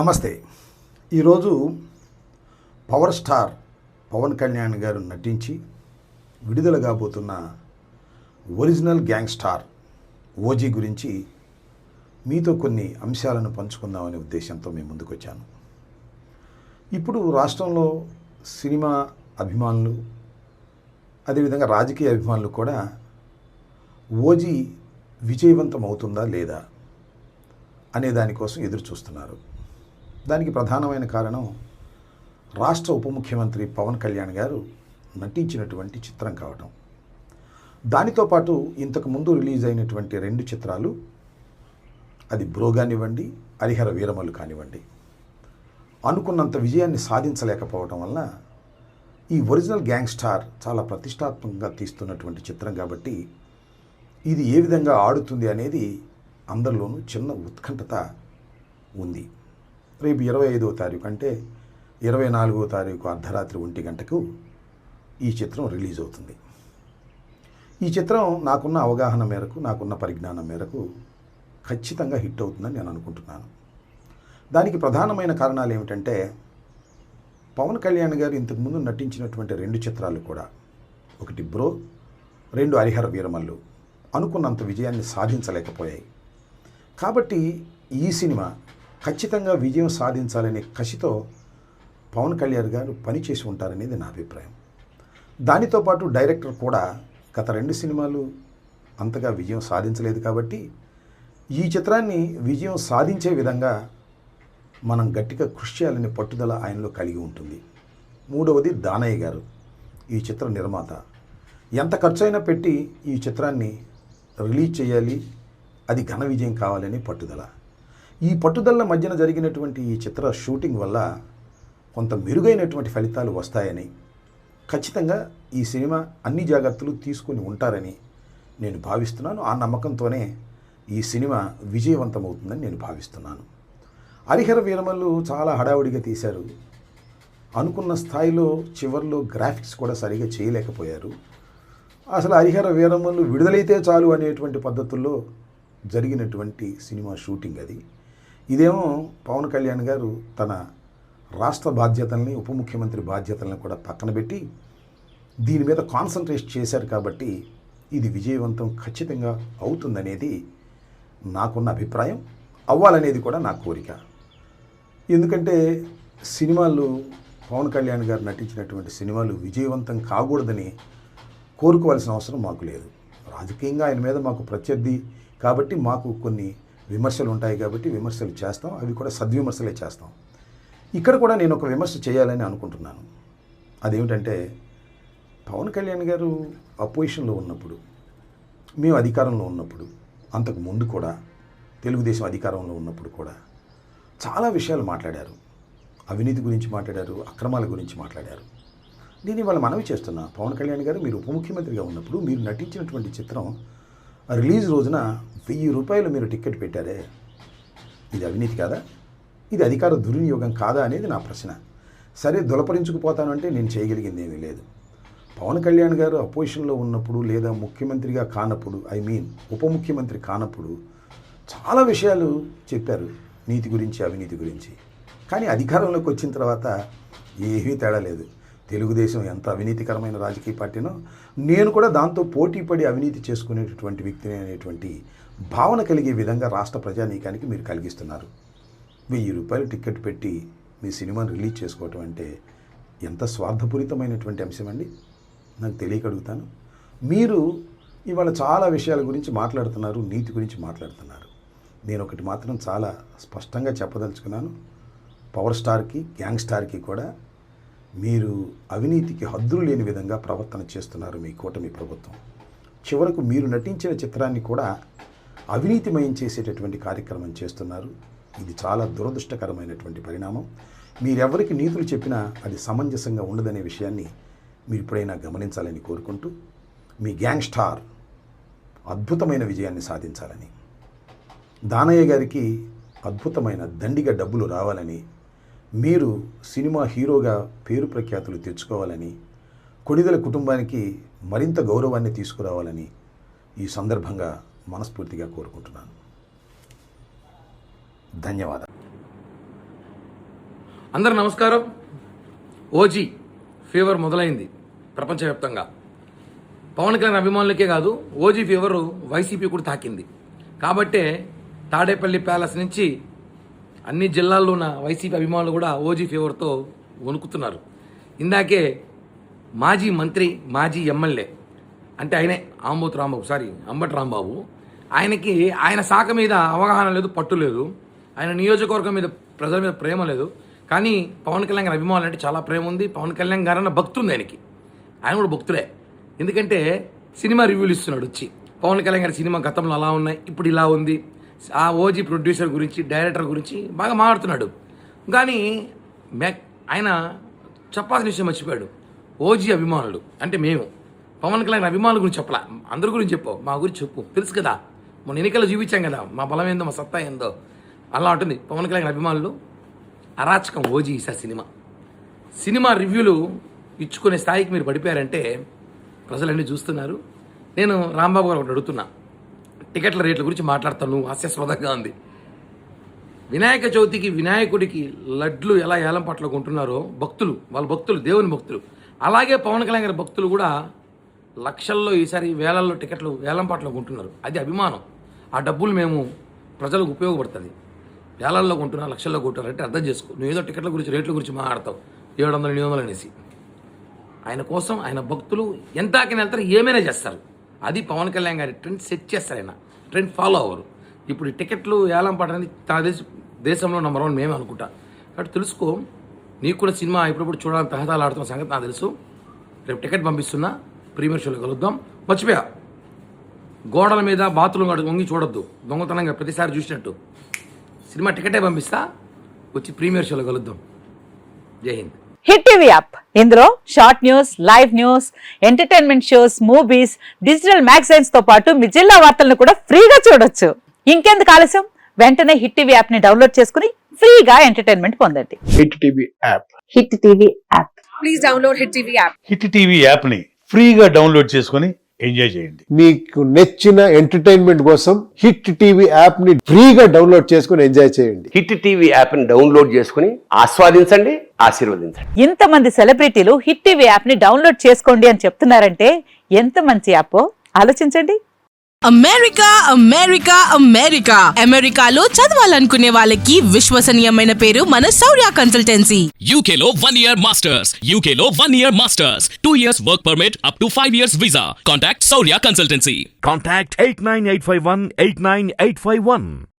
నమస్తే. ఈరోజు power star Pawan Kalyan గారు నటించి విడుదల కాబోతున్న ఒరిజినల్ గ్యాంగ్ స్టార్ ఓజీ గురించి మీతో కొన్ని అంశాలను పంచుకుందామనే ఉద్దేశంతో మేము ముందుకు వచ్చాను. ఇప్పుడు రాష్ట్రంలో సినిమా అభిమానులు, అదేవిధంగా రాజకీయ అభిమానులు కూడా ఓజీ విజయవంతం అవుతుందా లేదా అనే దానికోసం ఎదురు చూస్తున్నారు. దానికి ప్రధానమైన కారణం రాష్ట్ర ఉప ముఖ్యమంత్రి పవన్ కళ్యాణ్ గారు నటించినటువంటి చిత్రం కావటం. దానితో పాటు ఇంతకుముందు రిలీజ్ అయినటువంటి 2 చిత్రాలు, అది బ్రో కానివ్వండి, హరిహర వీరమల్లు కానివ్వండి, అనుకున్నంత విజయాన్ని సాధించలేకపోవటం వలన ఈ ఒరిజినల్ గ్యాంగ్ స్టార్ చాలా ప్రతిష్టాత్మకంగా తీస్తున్నటువంటి చిత్రం కాబట్టి ఇది ఏ విధంగా ఆడుతుంది అనేది అందరిలోనూ చిన్న ఉత్కంఠత ఉంది. రేపు 25వ తారీఖు అంటే 24వ తారీఖు అర్ధరాత్రి 1 గంటకు ఈ చిత్రం రిలీజ్ అవుతుంది. ఈ చిత్రం నాకున్న అవగాహన మేరకు, నాకున్న పరిజ్ఞానం మేరకు ఖచ్చితంగా హిట్ అవుతుందని నేను అనుకుంటున్నాను. దానికి ప్రధానమైన కారణాలు ఏమిటంటే, పవన్ కళ్యాణ్ గారు ఇంతకుముందు నటించినటువంటి 2 చిత్రాలు కూడా, ఒకటి బ్రో, 2 హరిహర వీరమల్లు అనుకున్నంత విజయాన్ని సాధించలేకపోయాయి. కాబట్టి ఈ సినిమా ఖచ్చితంగా విజయం సాధించాలనే కసితో పవన్ కళ్యాణ్ గారు పనిచేసి ఉంటారనేది నా అభిప్రాయం. దానితో పాటు డైరెక్టర్ కూడా గత 2 సినిమాలు అంతగా విజయం సాధించలేదు కాబట్టి ఈ చిత్రాన్ని విజయం సాధించే విధంగా మనం గట్టిగా కృషి చేయాలనే పట్టుదల ఆయనలో కలిగి ఉంటుంది. మూడవది దానయ్య గారు, ఈ చిత్ర నిర్మాత. ఎంత ఖర్చు అయినా పెట్టి ఈ చిత్రాన్ని రిలీజ్ చేయాలి, అది ఘన విజయం కావాలని పట్టుదల. ఈ పట్టుదల మధ్యన జరిగినటువంటి ఈ చిత్ర షూటింగ్ వల్ల కొంత మెరుగైనటువంటి ఫలితాలు వస్తాయని, ఖచ్చితంగా ఈ సినిమా అన్ని జాగ్రత్తలు తీసుకొని ఉంటారని నేను భావిస్తున్నాను. ఆ నమ్మకంతోనే ఈ సినిమా విజయవంతమవుతుందని నేను భావిస్తున్నాను. హరిహర వీరమల్లు చాలా హడావుడిగా తీశారు. అనుకున్న స్థాయిలో చివర్లో గ్రాఫిక్స్ కూడా సరిగా చేయలేకపోయారు. అసలు హరిహర వీరమల్లు విడుదలైతే చాలు అనేటువంటి పద్ధతుల్లో జరిగినటువంటి సినిమా షూటింగ్ అది. ఇదేమో పవన్ కళ్యాణ్ గారు తన రాష్ట్ర బాధ్యతల్ని, ఉప ముఖ్యమంత్రి బాధ్యతలను కూడా పక్కన పెట్టి దీని మీద కాన్సన్ట్రేట్ చేశారు కాబట్టి ఇది విజయవంతం ఖచ్చితంగా అవుతుందనేది నాకున్న అభిప్రాయం. అవ్వాలనేది కూడా నా కోరిక. ఎందుకంటే సినిమాలు, పవన్ కళ్యాణ్ గారు నటించినటువంటి సినిమాలు విజయవంతం కాకూడదని కోరుకోవాల్సిన అవసరం మాకు లేదు. రాజకీయంగా ఆయన మీద మాకు ప్రత్యర్థి కాబట్టి మాకు కొన్ని విమర్శలు ఉంటాయి కాబట్టి విమర్శలు చేస్తాం, అవి కూడా సద్విమర్శలే చేస్తాం. ఇక్కడ కూడా నేను ఒక విమర్శ చేయాలని అనుకుంటున్నాను. అదేమిటంటే, పవన్ కళ్యాణ్ గారు అపోజిషన్లో ఉన్నప్పుడు, మేము అధికారంలో ఉన్నప్పుడు, అంతకు ముందు కూడా తెలుగుదేశం అధికారంలో ఉన్నప్పుడు కూడా చాలా విషయాలు మాట్లాడారు. అవినీతి గురించి మాట్లాడారు, అక్రమాల గురించి మాట్లాడారు. నేను ఇవాళ మనవి చేస్తున్నా, పవన్ కళ్యాణ్ గారు మీరు ఉప ముఖ్యమంత్రిగా ఉన్నప్పుడు మీరు నటించినటువంటి చిత్రం రిలీజ్ రోజున 1000 రూపాయలు మీరు టికెట్ పెట్టారే, ఇది అవినీతి కాదా? ఇది అధికార దుర్వినియోగం కాదా అనేది నా ప్రశ్న. సరే, దులపరించుకుపోతాను అంటే నేను చేయగలిగింది ఏమీ లేదు. పవన్ కళ్యాణ్ గారు అపోజిషన్లో ఉన్నప్పుడు లేదా ముఖ్యమంత్రిగా కానప్పుడు, ఉప ముఖ్యమంత్రి కానప్పుడు చాలా విషయాలు చెప్పారు, నీతి గురించి, అవినీతి గురించి. కానీ అధికారంలోకి వచ్చిన తర్వాత ఏమీ తేడా లేదు. తెలుగుదేశం ఎంత అవినీతికరమైన రాజకీయ పార్టీనో, నేను కూడా దాంతో పోటీపడి అవినీతి చేసుకునేటటువంటి వ్యక్తిని అనేటువంటి భావన కలిగే విధంగా రాష్ట్ర ప్రజానీకానికి మీరు కలిగిస్తున్నారు. 1000 రూపాయలు టికెట్ పెట్టి మీ సినిమాను రిలీజ్ చేసుకోవటం అంటే ఎంత స్వార్థపూరితమైనటువంటి అంశం అండి? నాకు తెలియక అడుగుతాను. మీరు ఇవాళ చాలా విషయాల గురించి మాట్లాడుతున్నారు, నీతి గురించి మాట్లాడుతున్నారు. నేను ఒకటి మాత్రం చాలా స్పష్టంగా చెప్పదలుచుకున్నాను. పవర్ స్టార్కి, గ్యాంగ్ స్టార్కి కూడా మీరు అవినీతికి హద్దులు లేని విధంగా ప్రవర్తన చేస్తున్నారు మీ కూటమి ప్రభుత్వం. చివరకు మీరు నటించిన చిత్రాన్ని కూడా అవినీతిమయం చేసేటటువంటి కార్యక్రమం చేస్తున్నారు. ఇది చాలా దురదృష్టకరమైనటువంటి పరిణామం. మీరెవరికి నీతులు చెప్పినా అది సమంజసంగా ఉండదనే విషయాన్ని మీరు ఇప్పుడైనా గమనించాలని కోరుకుంటూ, మీ గ్యాంగ్ స్టార్ అద్భుతమైన విజయాన్ని సాధించాలని, దానయ్య గారికి అద్భుతమైన దండిగా డబ్బులు రావాలని, మీరు సినిమా హీరోగా పేరు ప్రఖ్యాతులు తెచ్చుకోవాలని, కొణిదెల కుటుంబానికి మరింత గౌరవాన్ని తీసుకురావాలని ఈ సందర్భంగా మనస్ఫూర్తిగా కోరుకుంటున్నాను. ధన్యవాదాలు. అందరూ నమస్కారం. ఓజీ ఫీవర్ మొదలైంది ప్రపంచవ్యాప్తంగా. పవన్ కళ్యాణ్ అభిమానులకే కాదు, ఓజీ ఫీవర్ వైసీపీ కూడా తాకింది. కాబట్టే తాడేపల్లి ప్యాలెస్ నుంచి అన్ని జిల్లాల్లో ఉన్న వైసీపీ అభిమానులు కూడా ఓజీ ఫీవర్తో వణుకుతున్నారు. ఇందాకే మాజీ మంత్రి, మాజీ ఎమ్మెల్యే అంటే ఆయనే అంబటి రాంబాబు, ఆయనకి ఆయన శాఖ మీద అవగాహన లేదు, పట్టు లేదు. ఆయన నియోజకవర్గం మీద, ప్రజల మీద ప్రేమ లేదు. కానీ పవన్ కళ్యాణ్ గారి అభిమానులు అంటే చాలా ప్రేమ ఉంది. పవన్ కళ్యాణ్ గారు అన్న భక్తి ఉంది ఆయనకి. ఆయన కూడా భక్తుడే. ఎందుకంటే సినిమా రివ్యూలు ఇస్తున్నాడు వచ్చి. పవన్ కళ్యాణ్ గారి సినిమా గతంలో అలా ఉన్నాయి, ఇప్పుడు ఇలా ఉంది. ఆ ఓజీ ప్రొడ్యూసర్ గురించి, డైరెక్టర్ గురించి బాగా మాట్లాడుతున్నాడు. కానీ ఆయన చెప్పాల్సిన విషయం మర్చిపోయాడు. ఓజీ అభిమానులు అంటే మేము పవన్ కళ్యాణ్ అభిమానుల గురించి చెప్పలా, అందరి గురించి చెప్పు, మా గురించి చెప్పు. తెలుసు కదా, మొన్న ఎన్నికల్లో చూపించాం కదా మా బలం ఏందో, మా సత్తా ఏందో. అలా ఉంటుంది పవన్ కళ్యాణ్ అభిమానులు. అరాచకం ఓజీ ఈసారి సినిమా రివ్యూలు ఇచ్చుకునే స్థాయికి మీరు పడిపోయారంటే ప్రజలన్నీ చూస్తున్నారు. నేను రాంబాబు గారు ఒకటి అడుగుతున్నా, టికెట్ల రేట్ల గురించి మాట్లాడతాను. హాస్యాస్పదంగా ఉంది. వినాయక చవితికి వినాయకుడికి లడ్లు ఎలా ఏలం పట్ల కొంటున్నారో భక్తులు, వాళ్ళ భక్తులు, దేవుని భక్తులు, అలాగే పవన్ కళ్యాణ్ గారి భక్తులు కూడా లక్షల్లో, ఈసారి వేలల్లో టికెట్లు వేలం పట్ల కొంటున్నారు. అది అభిమానం. ఆ డబ్బులు మేము ప్రజలకు ఉపయోగపడుతుంది. వేలల్లో కొంటున్నారు, లక్షల్లో కొంటున్నారంటే అర్థం చేసుకో. నువ్వు ఏదో టికెట్ల గురించి, రేట్ల గురించి మాట్లాడతావు, 700, 800 అనేసి. ఆయన కోసం ఆయన భక్తులు ఎంత ఆకిన వెళ్తారు, ఏమైనా చేస్తారు. అది పవన్ కళ్యాణ్ గారి ట్రెండ్ సెట్ చేస్తారు. ఆయన ట్రెండ్ ఫాలో అవ్వరు. ఇప్పుడు ఈ టికెట్లు ఏలం పాట అనేది దేశంలో నెంబర్ 1 మేమే అనుకుంటా. కాబట్టి తెలుసుకో, నీకు కూడా సినిమా ఇప్పుడు చూడాలని తహతాలు ఆడుతున్న సంగతి నాకు తెలుసు. రేపు టికెట్ పంపిస్తున్నా, ప్రీమియర్ షోలో కలుద్దాం. మర్చిపోయా, గోడల మీద బాత్రూమ్ గడు వంగి చూడొద్దు, దొంగతనంగా ప్రతిసారి చూసినట్టు. సినిమా టికెటే పంపిస్తా, వచ్చి ప్రీమియర్ షోలో కలుద్దాం. జై హింద్. హిట్ టీవీ యాప్, ఇందులో short news, live news, entertainment shows, movies, digital magazines తో పాటు మీ జిల్లా వార్తలను కూడా ఫ్రీగా చూడొచ్చు. ఇంకెందుకు ఆలస్యం, వెంటనే హిట్ టీవీ యాప్ ని డౌన్లోడ్ చేసుకుని ఫ్రీగా ఎంటర్టైన్మెంట్ పొందండి. Hit TV app. Hit TV app. Please download hit TV app. Hit TV app ని ఫ్రీగా డౌన్లోడ్ చేసుకుని ఎంజాయ్ చేయండి. మీకు నచ్చిన ఎంటర్టైన్మెంట్ కోసం హిట్ టీవీ యాప్ ని ఫ్రీగా డౌన్లోడ్ చేసుకుని ఎంజాయ్ చేయండి. హిట్ టీవీ యాప్ ని డౌన్లోడ్ చేసుకుని ఆస్వాదించండి, ఆశీర్వదించండి. ఇంతమంది సెలబ్రిటీలు హిట్ టీవీ యాప్ ని డౌన్లోడ్ చేసుకోండి అని చెప్తున్నారంటే ఎంత మంచి యాప్ ఆలోచించండి. అమెరికాలో చదవాలనుకునే వాళ్ళకి విశ్వసనీయమైన పేరు మన శౌర్య కన్సల్టెన్సీ. UK లో 1 year masters, 2 years work permit up to 5 years visa. Contact Saurya Consultancy. Contact 89851 89851.